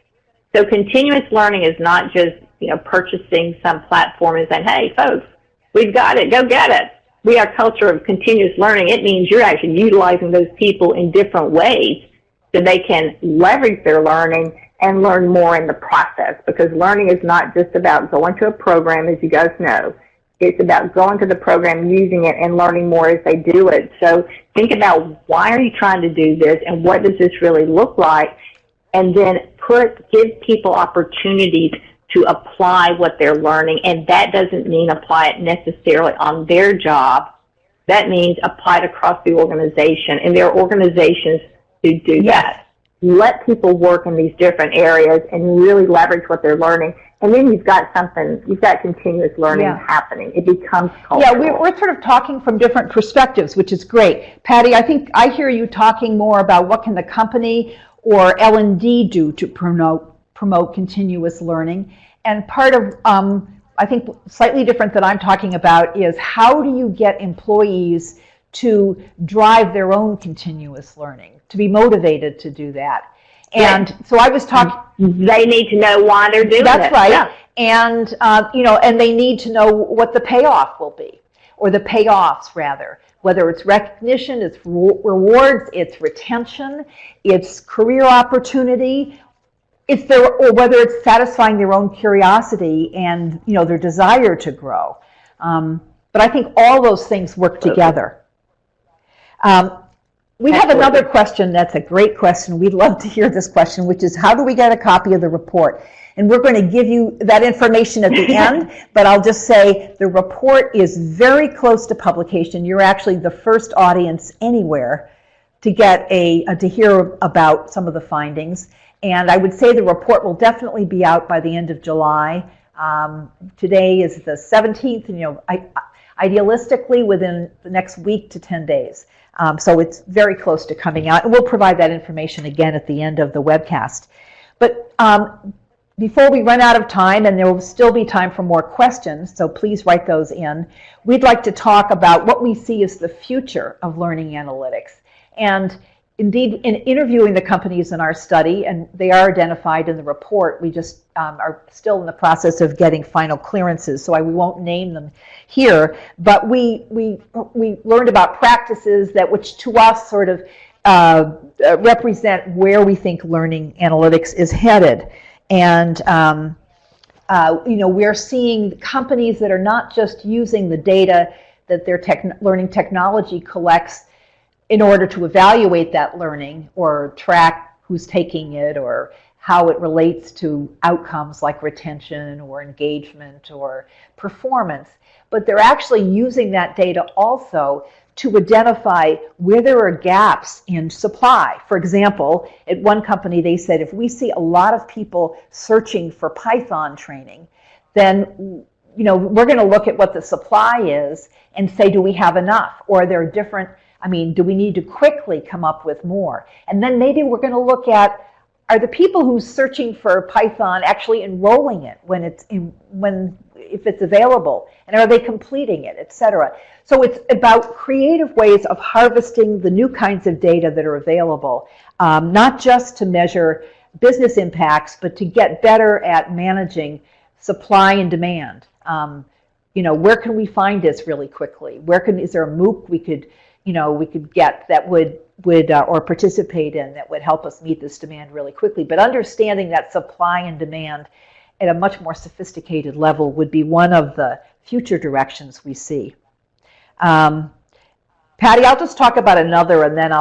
So continuous learning is not just, purchasing some platform and saying, hey, folks, we've got it, go get it. We are a culture of continuous learning. It means you're actually utilizing those people in different ways so they can leverage their learning and learn more in the process, because learning is not just about going to a program, as you guys know. It's about going to the program, using it, and learning more as they do it. So think about, why are you trying to do this, and what does this really look like? And then give people opportunities to apply what they're learning. And that doesn't mean apply it necessarily on their job. That means apply it across the organization. And there are organizations who do that. Let people work in these different areas and really leverage what they're learning. And then you've got continuous learning happening. It becomes cultural. Yeah, we're sort of talking from different perspectives, which is great. Patty, I think I hear you talking more about what can the company or L&D do to promote continuous learning. And part of, I think, slightly different that I'm talking about is, how do you get employees to drive their own continuous learning, to be motivated to do that? And so I was talking. They need to know why they're doing it. That's right. Yeah. And and they need to know what the payoff will be, or the payoffs rather. Whether it's recognition, it's rewards, it's retention, it's career opportunity, or whether it's satisfying their own curiosity and their desire to grow. But I think all those things work together. We have another question that's a great question. We'd love to hear this question, which is, how do we get a copy of the report? And we're going to give you that information at the end, but I'll just say the report is very close to publication. You're actually the first audience anywhere to get to hear about some of the findings. And I would say the report will definitely be out by the end of July. Today is the 17th, and idealistically within the next week to 10 days. So it's very close to coming out, and we'll provide that information again at the end of the webcast. But before we run out of time, and there will still be time for more questions, so please write those in, we'd like to talk about what we see as the future of learning analytics. And indeed, in interviewing the companies in our study, and they are identified in the report, we just are still in the process of getting final clearances, so we won't name them here. But we learned about practices which to us sort of represent where we think learning analytics is headed. And we're seeing companies that are not just using the data that their learning technology collects in order to evaluate that learning or track who's taking it or how it relates to outcomes like retention or engagement or performance. But they're actually using that data also to identify where there are gaps in supply. For example, at one company they said if we see a lot of people searching for Python training, then we're going to look at what the supply is and say, do we have enough? Or are there different, do we need to quickly come up with more? And then maybe we're going to look at, are the people who's searching for Python actually enrolling it if it's available? And are they completing it, et cetera? So it's about creative ways of harvesting the new kinds of data that are available, not just to measure business impacts, but to get better at managing supply and demand. Where can we find this really quickly? Is there a MOOC we could get that would or participate in that would help us meet this demand really quickly? But understanding that supply and demand at a much more sophisticated level would be one of the future directions we see. Patty, I'll just talk about another, and then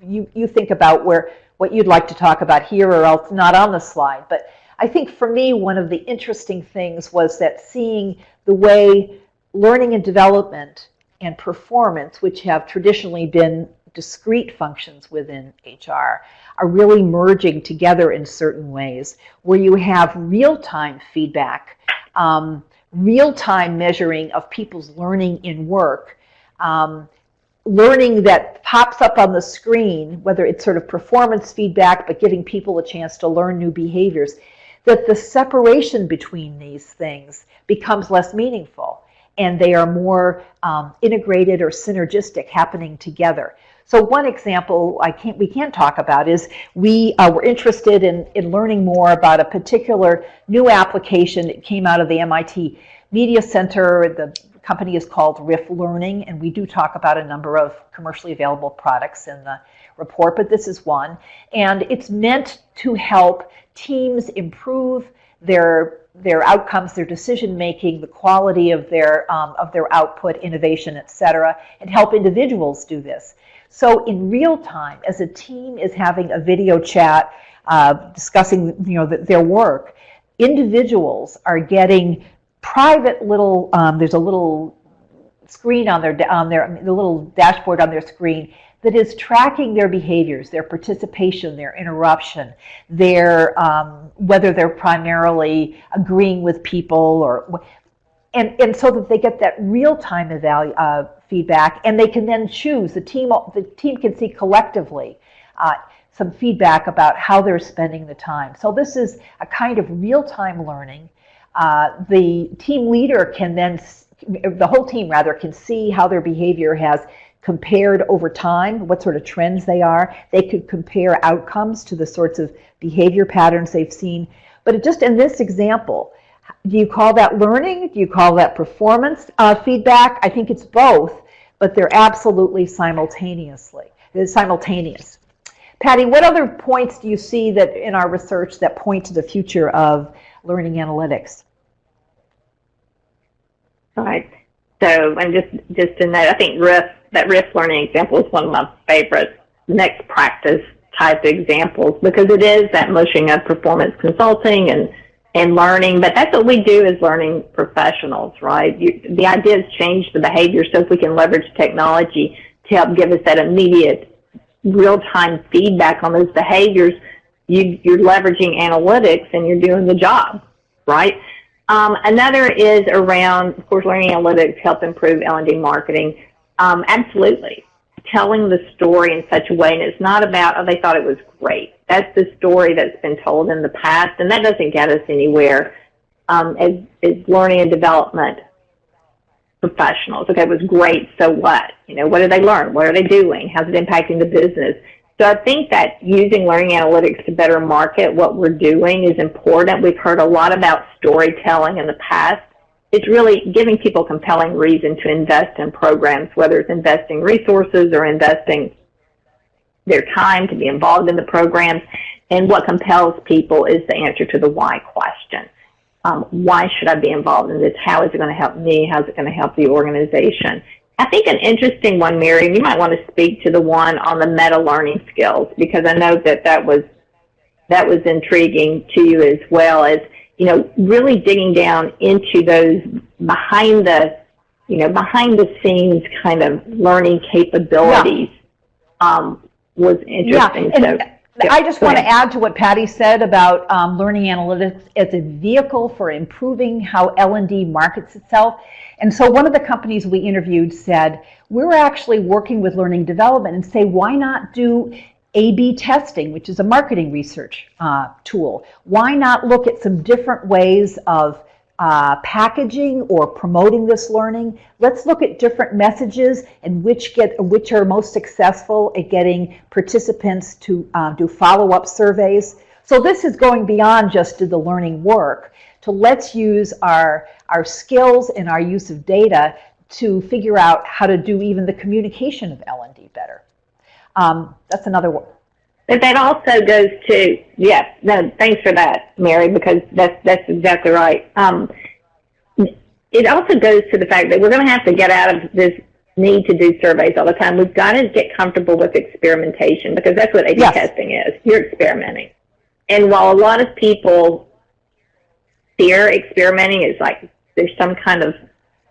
you think about what you'd like to talk about here or else not on the slide. But I think for me, one of the interesting things was that seeing the way learning and development and performance, which have traditionally been discrete functions within HR, are really merging together in certain ways, where you have real-time feedback, real-time measuring of people's learning in work, learning that pops up on the screen, whether it's sort of performance feedback, but giving people a chance to learn new behaviors, that the separation between these things becomes less meaningful, and they are more integrated or synergistic, happening together. So one example we can talk about is we were interested in learning more about a particular new application that came out of the MIT Media Center. The company is called Riff Learning, and we do talk about a number of commercially available products in the report, but this is one. And it's meant to help teams improve their outcomes, their decision making, the quality of their output, innovation, et cetera, and help individuals do this. So in real time, as a team is having a video chat discussing their work, individuals are getting private little. There's a little screen on the little dashboard on their screen that is tracking their behaviors, their participation, their interruption, whether they're primarily agreeing with people and so that they get that real-time feedback, and they can then choose. The team can see collectively some feedback about how they're spending the time. So this is a kind of real-time learning. The team leader the whole team rather, can see how their behavior has compared over time, what sort of trends they are. They could compare outcomes to the sorts of behavior patterns they've seen. But just in this example, do you call that learning? Do you call that performance feedback? I think it's both, but they're absolutely simultaneous. Patty, what other points do you see that in our research that point to the future of learning analytics? All right. So, and just to note, I think that Riff Learning example is one of my favorite next practice type examples, because it is that mushing of performance consulting and learning, but that's what we do as learning professionals, right? The idea is change the behavior, so if we can leverage technology to help give us that immediate real-time feedback on those behaviors, you're leveraging analytics and you're doing the job, right? Another is around, of course, learning analytics help improve L&D marketing. Absolutely. Telling the story in such a way, and it's not about, oh, they thought it was great. That's the story that's been told in the past, and that doesn't get us anywhere as learning and development professionals. Okay, it was great, so what? What did they learn? What are they doing? How's it impacting the business? So I think that using learning analytics to better market what we're doing is important. We've heard a lot about storytelling in the past. It's really giving people compelling reason to invest in programs, whether it's investing resources or investing their time to be involved in the programs. And what compels people is the answer to the why question. Why should I be involved in this? How is it going to help me? How is it going to help the organization? I think an interesting one, Mary, and you might want to speak to the one on the meta-learning skills, because I know that was intriguing to you as well, as, really digging down into those behind the scenes kind of learning capabilities. Was interesting. Yeah, and I just want to add to what Patty said about learning analytics as a vehicle for improving how L&D markets itself. And so one of the companies we interviewed said, we're actually working with learning development and say, why not do A/B testing, which is a marketing research tool? Why not look at some different ways of packaging or promoting this learning? Let's look at different messages and which are most successful at getting participants to do follow-up surveys. So this is going beyond just do the learning work to let's use our skills and our use of data to figure out how to do even the communication of L&D better. That's another one. But that also goes to, yes, no, thanks for that, Mary, because that's exactly right. It also goes to the fact that we're going to have to get out of this need to do surveys all the time. We've got to get comfortable with experimentation, because that's what A/B testing is. You're experimenting. And while a lot of people fear experimenting, is like there's some kind of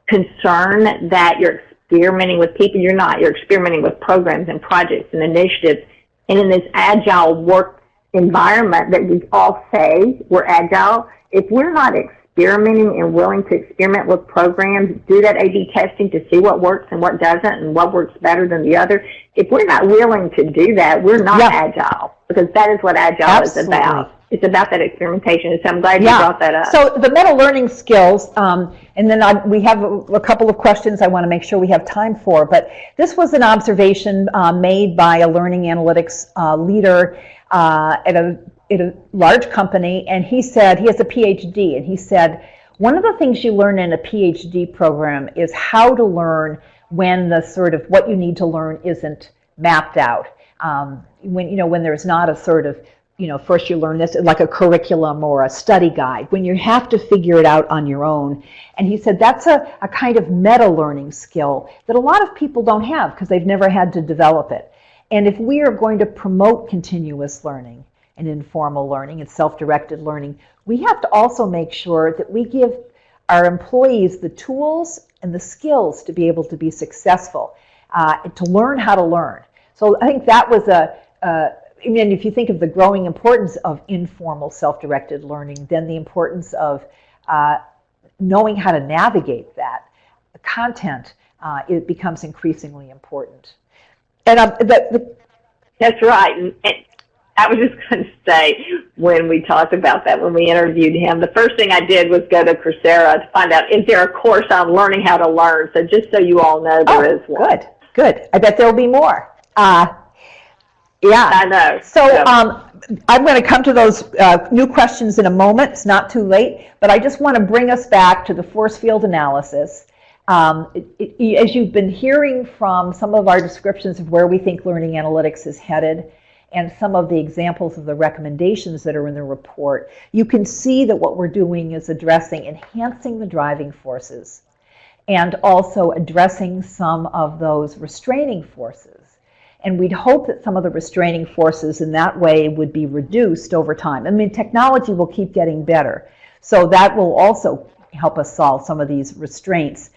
concern that you're experimenting with people. You're not. You're experimenting with programs and projects and initiatives. And in this agile work environment that we all say we're agile, if we're not experimenting and willing to experiment with programs, do that A/B testing to see what works and what doesn't and what works better than the other, if we're not willing to do that, we're not agile, because that is what agile is about. It's about that experimentation. So I'm glad you brought that up. So the meta-learning skills, and then we have a couple of questions I want to make sure we have time for, but this was an observation made by a learning analytics leader at a large company, and he said, he has a PhD, and he said, one of the things you learn in a PhD program is how to learn when the sort of what you need to learn isn't mapped out. When there's not a sort of, first you learn this like a curriculum or a study guide, when you have to figure it out on your own. And he said that's a kind of meta-learning skill that a lot of people don't have because they've never had to develop it. And if we are going to promote continuous learning and informal learning and self-directed learning, we have to also make sure that we give our employees the tools and the skills to be able to be successful, to learn how to learn. So I think that was if you think of the growing importance of informal self-directed learning, then the importance of knowing how to navigate that content, it becomes increasingly important. And that's right. And I was just going to say, when we talked about that, when we interviewed him, the first thing I did was go to Coursera to find out, is there a course on learning how to learn? So just so you all know, there is one. Good. I bet there'll be more. Yeah, I know. So I'm going to come to those new questions in a moment. It's not too late, but I just want to bring us back to the force field analysis. As you've been hearing from some of our descriptions of where we think learning analytics is headed and some of the examples of the recommendations that are in the report, you can see that what we're doing is enhancing the driving forces and also addressing some of those restraining forces. And we'd hope that some of the restraining forces in that way would be reduced over time. I mean, technology will keep getting better, so that will also help us solve some of these restraints.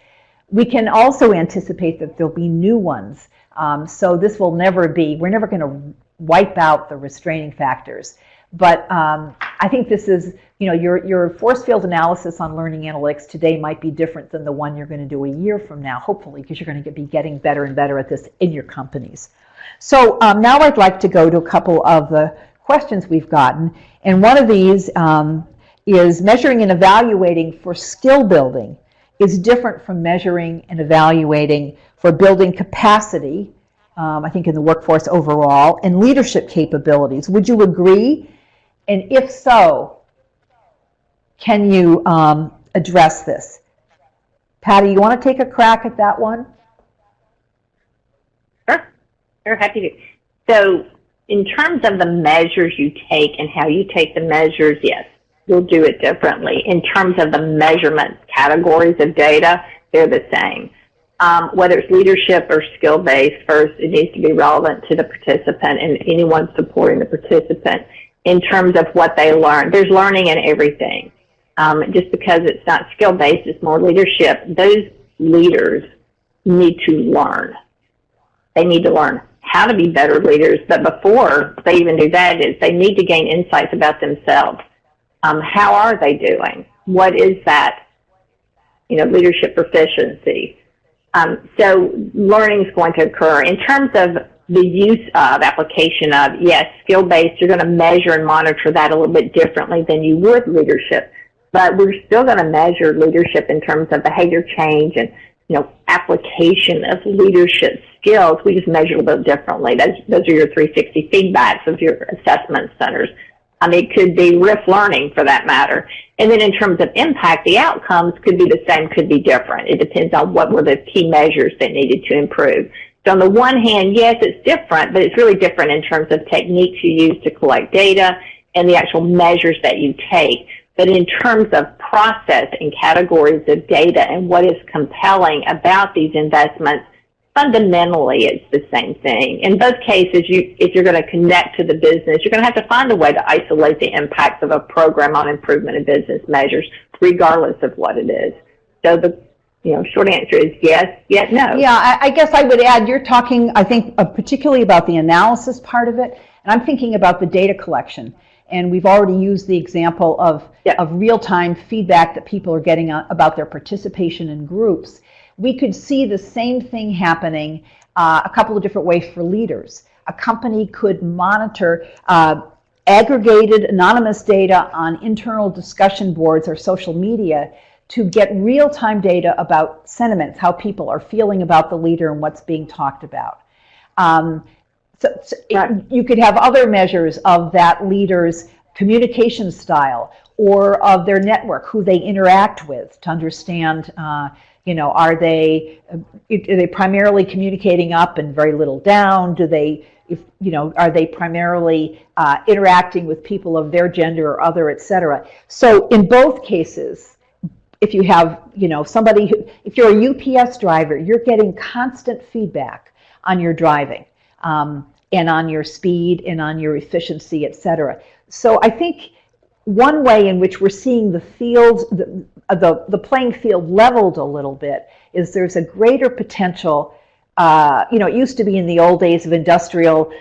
We can also anticipate that there'll be new ones. So this will never be, we're never going to wipe out the restraining factors. But I think this is, your force field analysis on learning analytics today might be different than the one you're going to do a year from now, hopefully, because you're going to be getting better and better at this in your companies. So now I'd like to go to a couple of the questions we've gotten. And one of these is measuring and evaluating for skill building is different from measuring and evaluating for building capacity, I think in the workforce overall, and leadership capabilities. Would you agree? And if so, can you address this? Patty, you want to take a crack at that one? Sure, happy to. So in terms of the measures you take and how you take the measures, yes, you'll do it differently. In terms of the measurement categories of data, they're the same. whether it's leadership or skill-based. First, it needs to be relevant to the participant and anyone supporting the participant in terms of what they learn. There's learning in everything. Just because it's not skill-based, it's more leadership. Those leaders need to learn. They need to learn how to be better leaders, but before they even do that, is they need to gain insights about themselves. How are they doing? What is that, leadership proficiency? So learning is going to occur. In terms of the use of, application of, yes, skill-based, you're going to measure and monitor that a little bit differently than you would leadership, but we're still going to measure leadership in terms of behavior change and application of leadership skills. We just measure a little bit differently. Those are your 360 feedbacks of your assessment centers. It could be riff learning for that matter. And then in terms of impact, the outcomes could be the same, could be different. It depends on what were the key measures that needed to improve. So on the one hand, yes, it's different, but it's really different in terms of techniques you use to collect data and the actual measures that you take. But in terms of process and categories of data and what is compelling about these investments, fundamentally it's the same thing. In both cases, if you're going to connect to the business, you're going to have to find a way to isolate the impacts of a program on improvement in business measures, regardless of what it is. So the short answer is yes, yet no. Yeah, I guess I would add, you're talking, I think, particularly about the analysis part of it, and I'm thinking about the data collection. And we've already used the example of real-time feedback that people are getting about their participation in groups. We could see the same thing happening a couple of different ways for leaders. A company could monitor aggregated anonymous data on internal discussion boards or social media to get real-time data about sentiments, how people are feeling about the leader and what's being talked about. You could have other measures of that leader's communication style or of their network, who they interact with, to understand, are they primarily communicating up and very little down? Are they primarily interacting with people of their gender or other, et cetera? So in both cases, if you have, somebody if you're a UPS driver, you're getting constant feedback on your driving. And on your speed and on your efficiency, et cetera. So I think one way in which we're seeing the field, the playing field leveled a little bit, is there's a greater potential. It used to be in the old days of industrial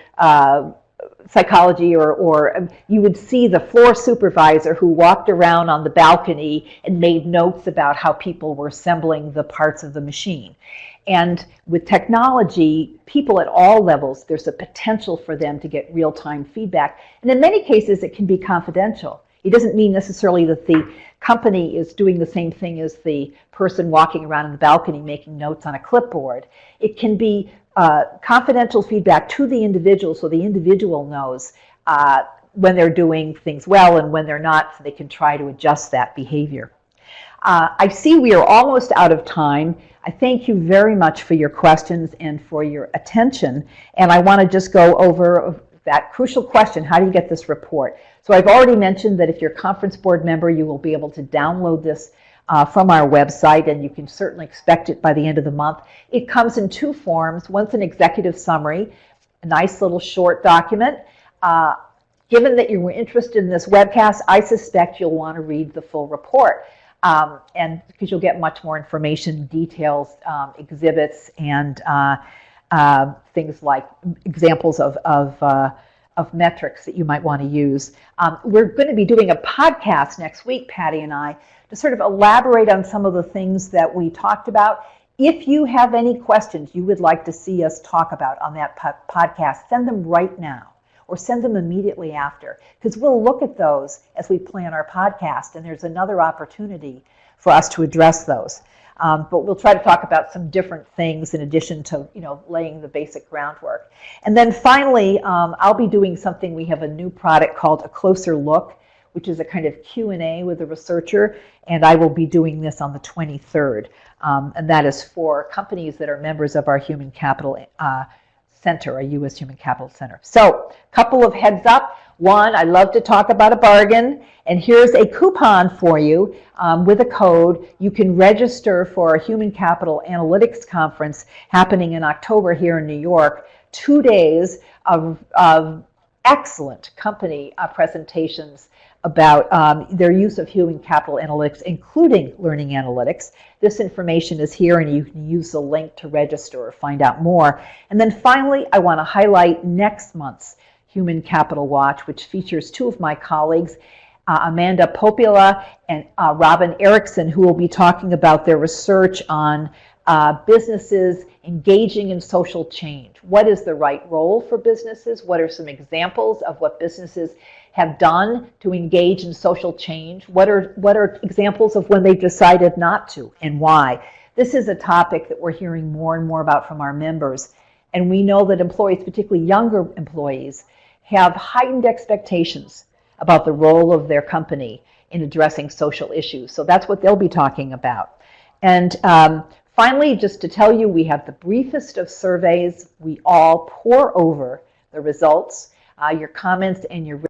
psychology, or you would see the floor supervisor who walked around on the balcony and made notes about how people were assembling the parts of the machine. And with technology, people at all levels, there's a potential for them to get real-time feedback. And in many cases, it can be confidential. It doesn't mean necessarily that the company is doing the same thing as the person walking around in the balcony making notes on a clipboard. It can be confidential feedback to the individual, so the individual knows when they're doing things well and when they're not, so they can try to adjust that behavior. I see we are almost out of time. I thank you very much for your questions and for your attention. And I want to just go over that crucial question: how do you get this report? So I've already mentioned that if you're a conference board member, you will be able to download this from our website, and you can certainly expect it by the end of the month. It comes in two forms. One's an executive summary, a nice little short document. Given that you were interested in this webcast, I suspect you'll want to read the full report. And because you'll get much more information, details, exhibits, and things like examples of metrics that you might want to use. We're going to be doing a podcast next week, Patty and I, to sort of elaborate on some of the things that we talked about. If you have any questions you would like to see us talk about on that podcast, send them right now, or send them immediately after, because we'll look at those as we plan our podcast, and there's another opportunity for us to address those. But we'll try to talk about some different things in addition to, laying the basic groundwork. And then finally, I'll be doing something. We have a new product called A Closer Look, which is a kind of Q&A with a researcher, and I will be doing this on the 23rd. And that is for companies that are members of our Human Capital Center, a U.S. Human Capital Center. So, a couple of heads up. One, I love to talk about a bargain, and here's a coupon for you with a code. You can register for our Human Capital Analytics Conference happening in October here in New York. 2 days of excellent company presentations about their use of human capital analytics, including learning analytics. This information is here, and you can use the link to register or find out more. And then finally, I want to highlight next month's Human Capital Watch, which features two of my colleagues, Amanda Popula and Robin Erickson, who will be talking about their research on businesses engaging in social change. What is the right role for businesses? What are some examples of what businesses have done to engage in social change? What are examples of when they decided not to, and why? This is a topic that we're hearing more and more about from our members. And we know that employees, particularly younger employees, have heightened expectations about the role of their company in addressing social issues. So that's what they'll be talking about. And finally, just to tell you, we have the briefest of surveys. We all pore over the results, your comments, and your